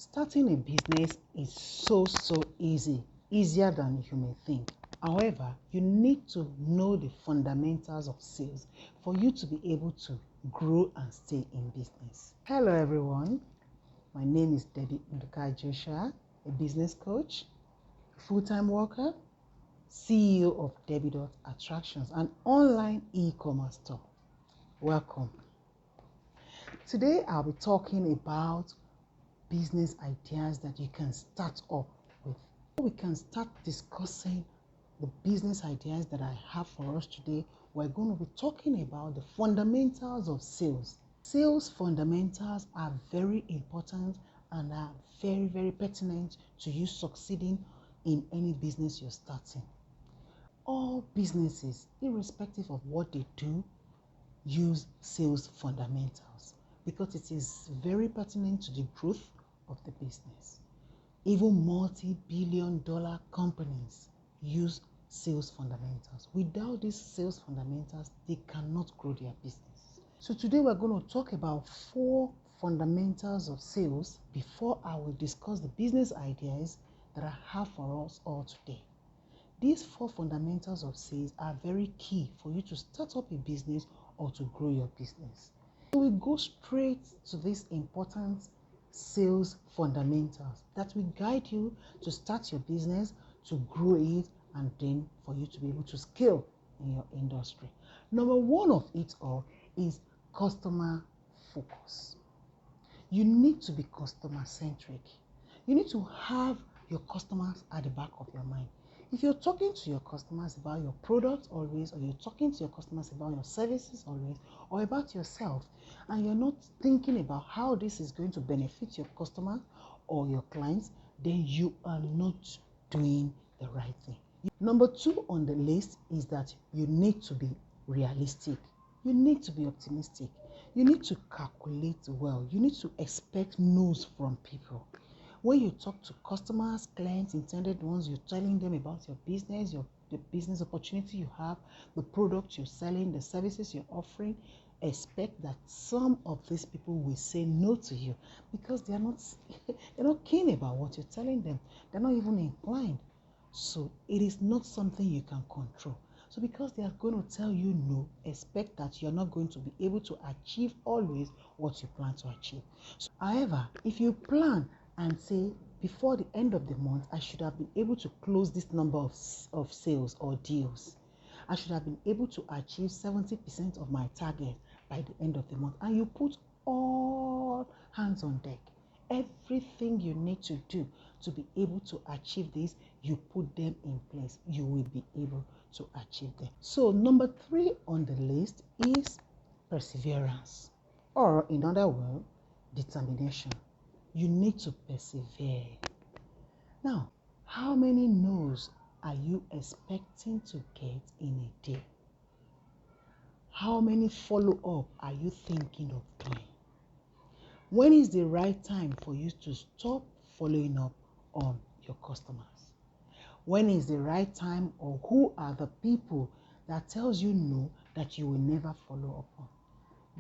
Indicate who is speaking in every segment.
Speaker 1: Starting a business is so easy, easier than you may think. However, you need to know the fundamentals of sales for you to be able to grow and stay in business. Hello everyone, my name is Debbydot Attractions, a business coach, full-time worker, CEO of Debbydot Attractions, an online e-commerce store. Welcome. Today I'll be talking about business ideas that you can start up with. We can start discussing the business ideas that I have for us today. We're going to be talking about the fundamentals of sales. Sales fundamentals are very important and are very pertinent to you succeeding in any business you're starting. All businesses, irrespective of what they do, use sales fundamentals because it is very pertinent to the growth of the business. Even multi-billion-dollar companies use sales fundamentals. Without these sales fundamentals, they cannot grow their business. So today we're going to talk about 4 fundamentals of sales before I will discuss the business ideas that I have for us all today. These 4 fundamentals of sales are very key for you to start up a business or to grow your business. So we go straight to these important sales fundamentals that will guide you to start your business, to grow it, and then for you to be able to scale in your industry. Number 1 of it all is customer focus. You need to be customer centric. You need to have your customers at the back of your mind. If you're talking to your customers about your product always, or you're talking to your customers about your services always, or about yourself, and you're not thinking about how this is going to benefit your customers or your clients, then you are not doing the right thing. Number 2 on the list is that you need to be realistic. You need to be optimistic. You need to calculate well. You need to expect no's from people. When you talk to customers, clients, intended ones, you're telling them about your business, the business opportunity you have, the product you're selling, the services you're offering. Expect that some of these people will say no to you because they're not keen about what you're telling them. They're not even inclined. So it is not something you can control. So because they are going to tell you no, expect that you're not going to be able to achieve always what you plan to achieve. So, however, if you plan and say, before the end of the month, I should have been able to close this number of sales or deals. I should have been able to achieve 70% of my target by the end of the month. And you put all hands on deck. Everything you need to do to be able to achieve this, you put them in place. You will be able to achieve them. So number 3 on the list is perseverance, or in other words, determination. You need to persevere. Now, how many no's are you expecting to get in a day? How many follow-up are you thinking of doing? When is the right time for you to stop following up on your customers? When is the right time, or who are the people that tells you no that you will never follow up on?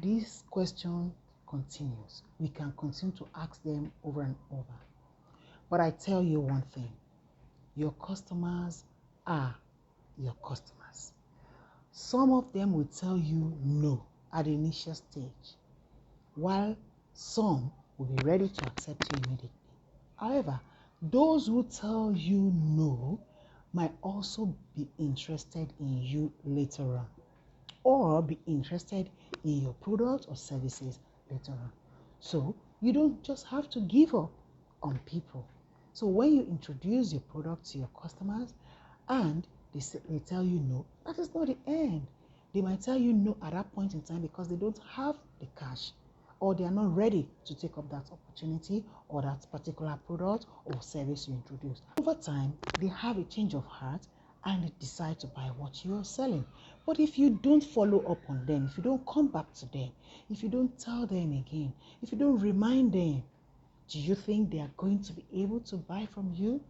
Speaker 1: This question continues. We can continue to ask them over and over. But I tell you one thing, your customers are your customers. Some of them will tell you no at the initial stage, while some will be ready to accept you immediately. However, those who tell you no might also be interested in you later on, or be interested in your product or services later on. So you don't just have to give up on people. So when you introduce your product to your customers and they tell you no, that is not the end. They might tell you no at that point in time because they don't have the cash, or they are not ready to take up that opportunity or that particular product or service you introduced. Over time, they have a change of heart and they decide to buy what you are selling. But if you don't follow up on them, if you don't come back to them, if you don't tell them again, if you don't remind them, do you think they are going to be able to buy from you?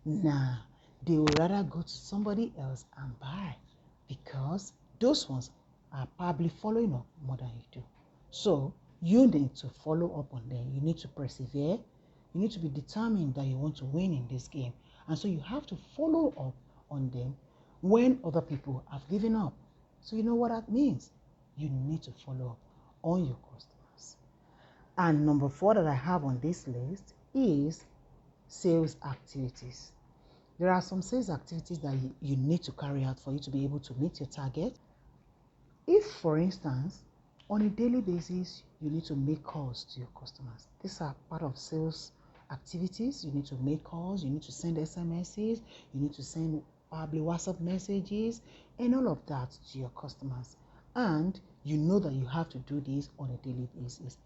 Speaker 1: Nah, they would rather go to somebody else and buy because those ones are probably following up more than you do. So you need to follow up on them. You need to persevere. You need to be determined that you want to win in this game. And so you have to follow up on them when other people have given up. So you know what that means? You need to follow up on your customers. And number 4 that I have on this list is sales activities. There are some sales activities that you need to carry out for you to be able to meet your target. If, for instance, on a daily basis, you need to make calls to your customers. These are part of sales activities. You need to make calls, you need to send SMSs, you need to send probably WhatsApp messages, and all of that to your customers. And you know that you have to do this on a daily basis.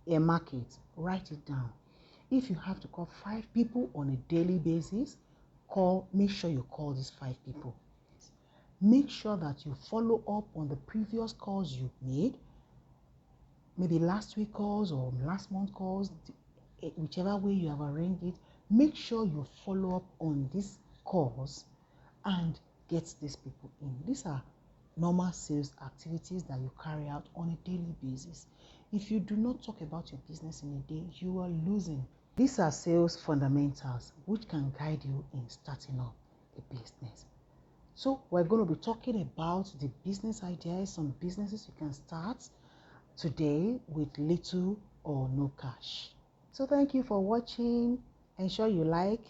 Speaker 1: A market, write it down. If you have to call 5 people on a daily basis, make sure you call these 5 people. Make sure that you follow up on the previous calls you made, maybe last week calls or last month calls, whichever way you have arranged it. Make sure you follow up on these calls and get these people in. These are normal sales activities that you carry out on a daily basis. If you do not talk about your business in a day, you are losing. These are sales fundamentals which can guide you in starting up a business. So we're going to be talking about the business ideas, some businesses you can start today with little or no cash. So thank you for watching. Ensure you like,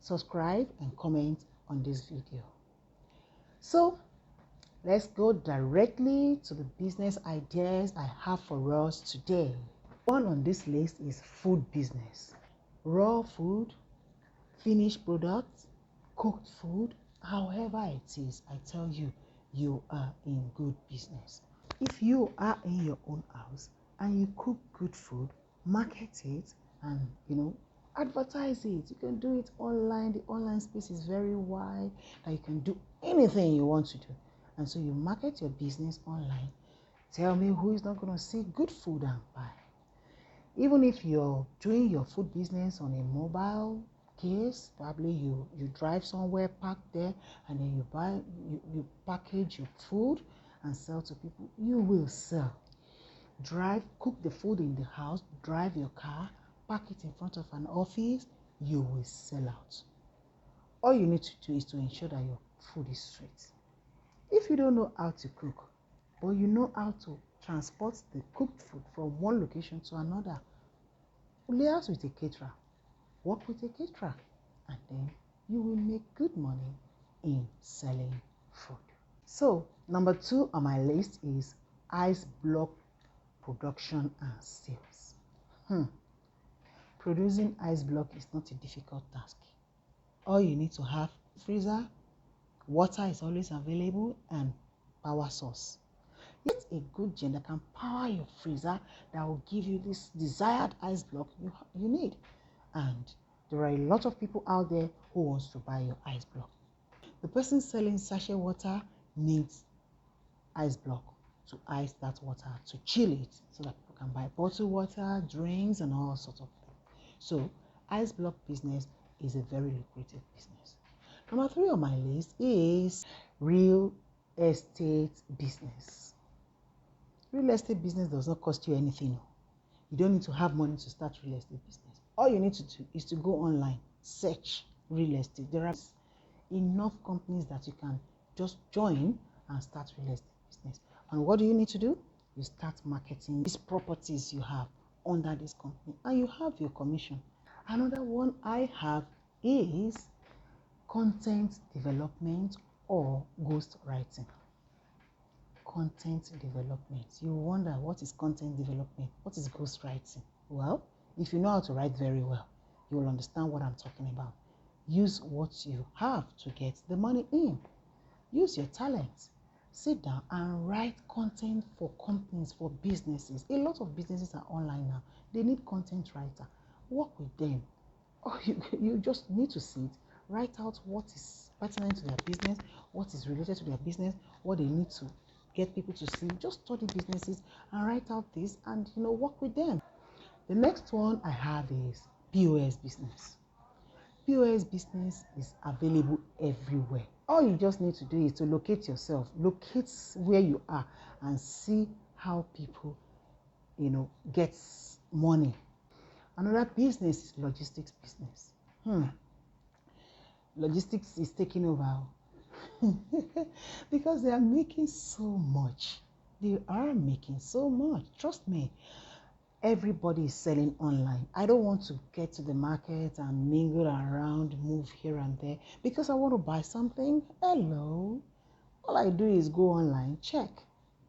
Speaker 1: subscribe, and comment on this video. So let's go directly to the business ideas I have for us today. One on this list is food business. Raw food, finished products, cooked food, however it is, I tell you, you are in good business. If you are in your own house and you cook good food, market it and advertise it. You can do it online. The online space is very wide that you can do anything you want to do. And so you market your business online. Tell me who is not going to see good food and buy. Even if you're doing your food business on a mobile case, probably you drive somewhere, park there, and then you package your food and sell to people, you will sell. Cook the food in the house, drive your car, park it in front of an office, you will sell out. All you need to do is to ensure that your food is sweet. If you don't know how to cook, but you know how to transport the cooked food from one location to another, liaise with a caterer, work with a caterer, and then you will make good money in selling food. So number 2 on my list is ice block production and sales. Producing ice block is not a difficult task. All you need to have freezer, water is always available, and power source. Get a good gen that can power your freezer that will give you this desired ice block you need. And there are a lot of people out there who wants to buy your ice block. The person selling sachet water needs ice block to ice that water, to chill it, so that people can buy bottled water, drinks, and all sorts of things. So ice block business is a very lucrative business. Number 3 on my list is real estate business. Real estate business does not cost you anything. You don't need to have money to start real estate business. All you need to do is to go online, search real estate. There are enough companies that you can just join and start real estate business. And what do you need to do? You start marketing these properties you have under this company, and you have your commission. Another one I have is content development or ghostwriting. Content development. You wonder, what is content development? What is ghostwriting? Well, if you know how to write very well, you will understand what I'm talking about. Use what you have to get the money in. Use your talents. Sit down and write content for companies, for businesses. A lot of businesses are online now. They need content writer. Work with them. Or you just need to sit, write out what is pertinent to their business, what is related to their business, what they need to get people to see. Just study businesses and write out this and work with them. The next one I have is POS business. POS business is available everywhere. All you just need to do is to locate yourself, locate where you are, and see how people, get money. Another business is logistics business. Logistics is taking over because they are making so much. They are making so much. Trust me. Everybody is selling online. I don't want to get to the market and mingle around, move here and there because I want to buy something. Hello. All I do is go online, check.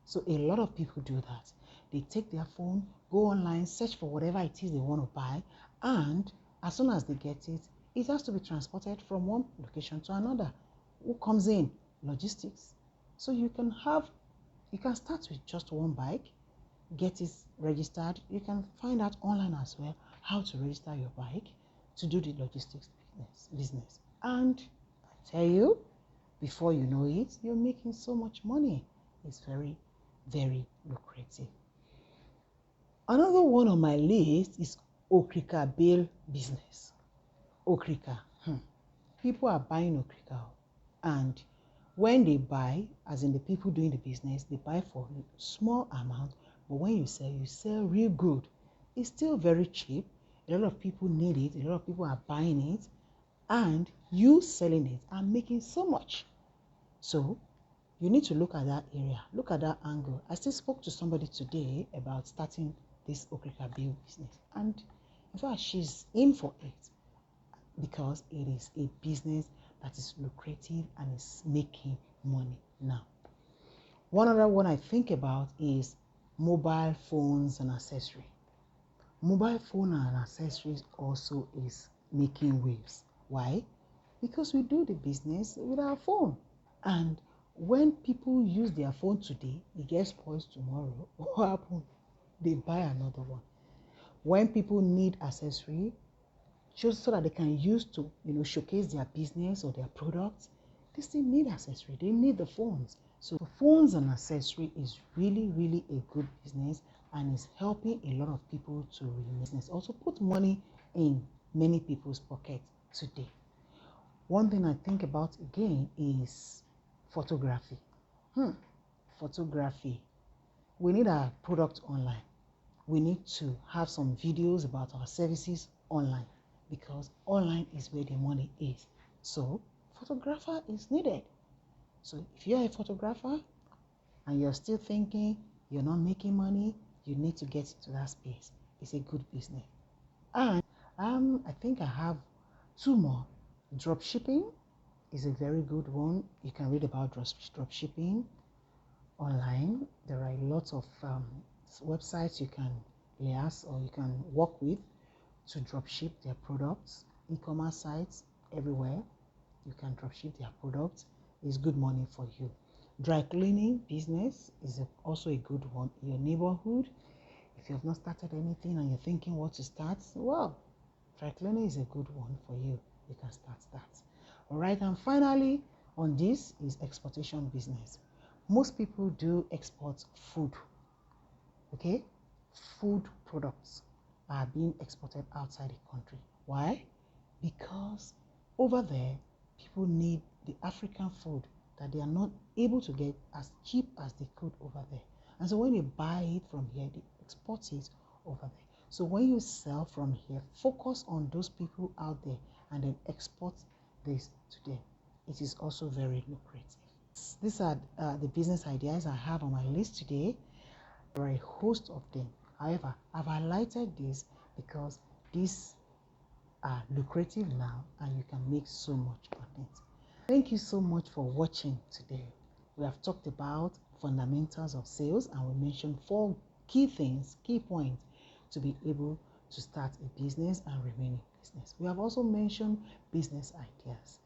Speaker 1: So a lot of people do that. They take their phone, go online, search for whatever it is they want to buy, and as soon as they get it, it has to be transported from one location to another. Who comes in? Logistics. So you can start with just one bike, get it registered. You can find out online as well how to register your bike to do the logistics business. And I tell you, before you know it, you're making so much money. It's very, very lucrative. Another one on my list is OKRIKA BALE business. OKRIKA. People are buying OKRIKA, and when they buy, as in the people doing the business, they buy for a small amount, but when you sell real good. It's still very cheap. A lot of people need it. A lot of people are buying it, and you selling it and making so much. So you need to look at that area, look at that angle. I still spoke to somebody today about starting this OKRIKA BALE business, and in fact, she's in for it because it is a business that is lucrative and is making money now. One other one I think about is mobile phones and accessories. Mobile phone and accessories also is making waves. Why? Because we do the business with our phone. And when people use their phone today, it gets spoiled tomorrow. What happens? They buy another one. When people need accessory, just so that they can use to showcase their business or their products, they still need accessory. They need the phones. So phones and accessory is really, really a good business and is helping a lot of people to remain business. Also put money in many people's pockets today. One thing I think about again is photography. Photography. We need our product online. We need to have some videos about our services online because online is where the money is. So photographer is needed. So if you're a photographer and you're still thinking you're not making money, you need to get into that space. It's a good business. And I think I have two more. Dropshipping is a very good one. You can read about dropshipping online. There are lots of websites you can liaise or you can work with to dropship their products. E-commerce sites everywhere. You can dropship their products. It's good money for you. Dry cleaning business is also a good one in your neighborhood. If you have not started anything and you're thinking what to start, well, dry cleaning is a good one for you. You can start that. All right, and finally on this is exportation business. Most people do export food. Okay, food products are being exported outside the country. Why? Because over there, people need the African food that they are not able to get as cheap as they could over there. And so when they buy it from here, they export it over there. So when you sell from here, focus on those people out there and then export this to them. It is also very lucrative. These are the business ideas I have on my list today. There are a host of them. However, I've highlighted this because these are lucrative now and you can make so much on it. Thank you so much for watching today. We have talked about fundamentals of sales and we mentioned 4 key things, key points to be able to start a business and remain in business. We have also mentioned business ideas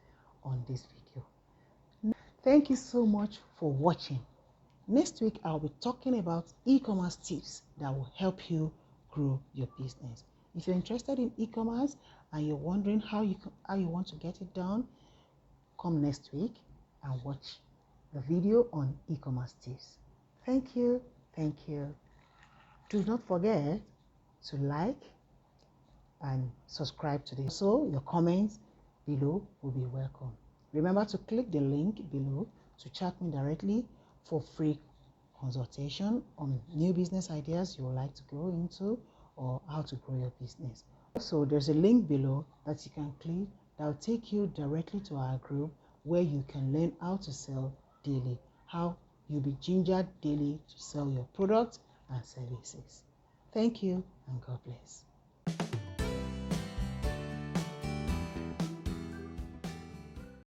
Speaker 1: on this video. Thank you so much for watching. Next week, I'll be talking about e-commerce tips that will help you grow your business. If you're interested in e-commerce and you're wondering how you want to get it done, come next week and watch the video on e-commerce tips. Thank you. Thank you. Do not forget to like and subscribe to this. So your comments below will be welcome. Remember to click the link below to chat me directly for free consultation on new business ideas you would like to go into or how to grow your business. Also, there's a link below that you can click that will take you directly to our group where you can learn how to sell daily, how you'll be gingered daily to sell your products and services. Thank you and God bless.